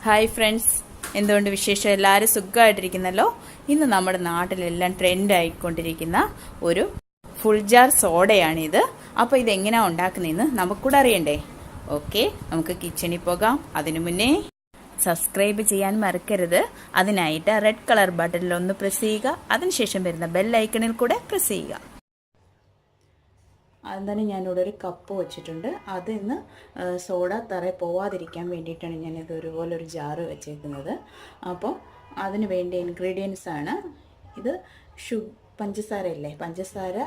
Hi friends, എന്തുകൊണ്ട് വിശേഷം? എല്ലാവരും സുഖമായിട്ടിരിക്കുന്നല്ലോ. ഇന്ന് നമ്മുടെ നാട്ടിലെല്ലാം ട്രെൻഡ് ആയിക്കൊണ്ടിരിക്കുന്ന ഒരു ഫുൾ ജാർ സോഡയാണിത്. അപ്പോൾ ഇതെങ്ങനെയാണ് ഉണ്ടാക്കുന്നതെന്ന് നമുക്കൂടെ അറിയണ്ടേ? ഓക്കെ, നമുക്ക് കിച്ചണിൽ പോകാം. അതിനു മുന്നേ സബ്സ്ക്രൈബ് ചെയ്യാൻ മറക്കരുത്. അതിനായിട്ട് റെഡ് കളർ ബട്ടണിൽ ഒന്ന് പ്രസ് ചെയ്യുക. അതിനുശേഷം വരുന്ന ബെൽ ഐക്കണിൽ കൂടെ പ്രസ് ചെയ്യുക. അതും തന്നെ ഞാനിവിടെ ഒരു കപ്പ് വെച്ചിട്ടുണ്ട്. അതിന്ന് സോഡ തറയിൽ പോവാതിരിക്കാൻ വേണ്ടിയിട്ടാണ് ഞാനിത് ഒരു ജാറ് വെച്ചേക്കുന്നത്. അപ്പോൾ അതിന് വേണ്ട ഇൻഗ്രീഡിയൻസ് ആണ് ഇത്. പഞ്ചസാരയല്ലേ, പഞ്ചസാര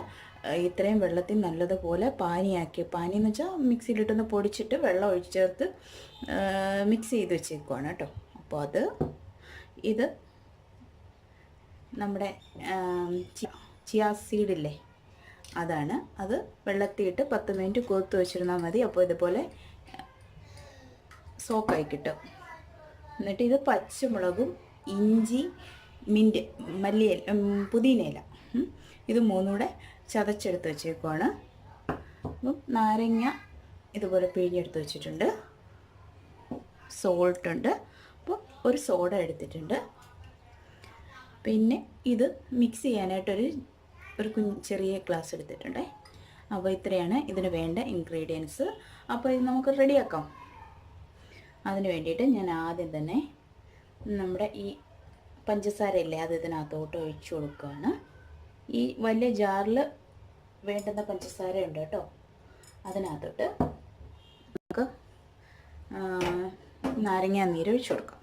ഇത്രയും വെള്ളത്തിൽ നല്ലതുപോലെ പാനിയാക്കി, പാനിയെന്ന് വെച്ചാൽ മിക്സിയിലിട്ടൊന്ന് പൊടിച്ചിട്ട് വെള്ളം ഒഴിച്ച് ചേർത്ത് മിക്സ് ചെയ്ത് വെച്ചേക്കുവാണ് കേട്ടോ. അപ്പോൾ ഇത് നമ്മുടെ ചിയാ സീഡില്ലേ, അതാണ്. അത് വെള്ളത്തിയിട്ട് 10 മിനിറ്റ് കുതിർത്ത് വെച്ചിരുന്നാൽ മതി. അപ്പോൾ ഇതുപോലെ സോക്കായി കിട്ടും. എന്നിട്ട് ഇത് പച്ചമുളകും ഇഞ്ചി, മിൻറ്റ്, മല്ലിയില, പുതിനയില, ഇത് മൂന്നൂടെ ചതച്ചെടുത്ത് വെച്ചേക്കുവാണ്. അപ്പം നാരങ്ങ ഇതുപോലെ പിഴിഞ്ഞെടുത്ത് വെച്ചിട്ടുണ്ട്. സോൾട്ടുണ്ട്. അപ്പോൾ ഒരു സോഡ എടുത്തിട്ടുണ്ട്. പിന്നെ ഇത് മിക്സ് ചെയ്യാനായിട്ടൊരു ചെറിയ ഗ്ലാസ് എടുത്തിട്ടുണ്ട്. അപ്പോൾ ഇത്രയാണ് ഇതിന് വേണ്ട ഇൻഗ്രീഡിയൻസ്. അപ്പോൾ ഇത് നമുക്ക് റെഡിയാക്കാം. അതിന് വേണ്ടിയിട്ട് ഞാൻ ആദ്യം തന്നെ നമ്മുടെ ഈ പഞ്ചസാരയില്ലേ, അത് ഇതിനകത്തോട്ട് ഒഴിച്ചു കൊടുക്കുകയാണ്. ഈ വലിയ ജാറിൽ വേണ്ടുന്ന പഞ്ചസാര ഉണ്ട് കേട്ടോ. അതിനകത്തോട്ട് നമുക്ക് നാരങ്ങാ നീര് ഒഴിച്ചു കൊടുക്കാം.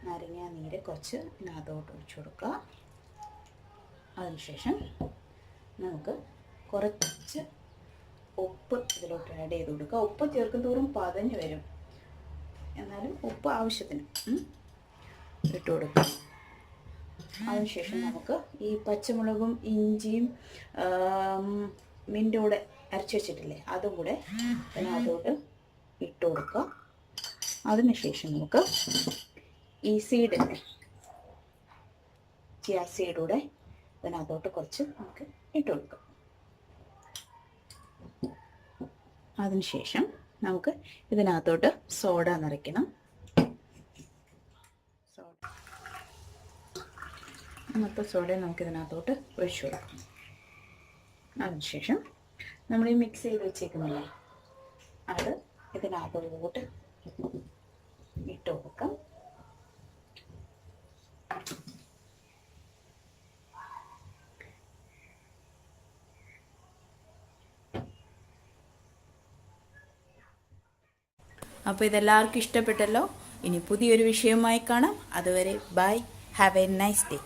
നാരങ്ങാ നീര് കുറച്ച് ഇതിനകത്തോട്ട് ഒഴിച്ചു കൊടുക്കുക. അതിനുശേഷം നമുക്ക് കുറച്ച് ഉപ്പ് ഇതിലോട്ട് ആഡ് ചെയ്ത് കൊടുക്കുക. ഉപ്പ് ചേർക്കും തോറും പതഞ്ഞ് വരും, എന്നാലും ഉപ്പ് ആവശ്യത്തിന് ഇട്ട് കൊടുക്കുക. അതിനുശേഷം നമുക്ക് ഈ പച്ചമുളകും ഇഞ്ചിയും മിൻറ്റും കൂടെ അരച്ച് വെച്ചിട്ടില്ലേ, അതും കൂടെ അതിനകത്തോട്ട് ഇട്ട് കൊടുക്കുക. അതിനുശേഷം നമുക്ക് ഈ സീഡില്ലേ, ചിയാ സീഡൂടെ ഇതിനകത്തോട്ട് കുറച്ച് നമുക്ക് ഇട്ട് കൊടുക്കാം. അതിനുശേഷം നമുക്ക് ഇതിനകത്തോട്ട് സോഡ നിറയ്ക്കണം. മൊത്തം സോഡ നമുക്ക് ഇതിനകത്തോട്ട് ഒഴിച്ചു കൊടുക്കാം. അതിനുശേഷം നമ്മൾ ഈ മിക്സ് ചെയ്ത് വെച്ചേക്കുന്നില്ലേ, അത് ഇതിനകത്തോട്ട് ഇട്ട് കൊടുക്കാം. അപ്പോൾ ഇതെല്ലാവർക്കും ഇഷ്ടപ്പെട്ടല്ലോ. ഇനി പുതിയൊരു വിഷയവുമായി കാണാം. അതുവരെ bye, have a nice day.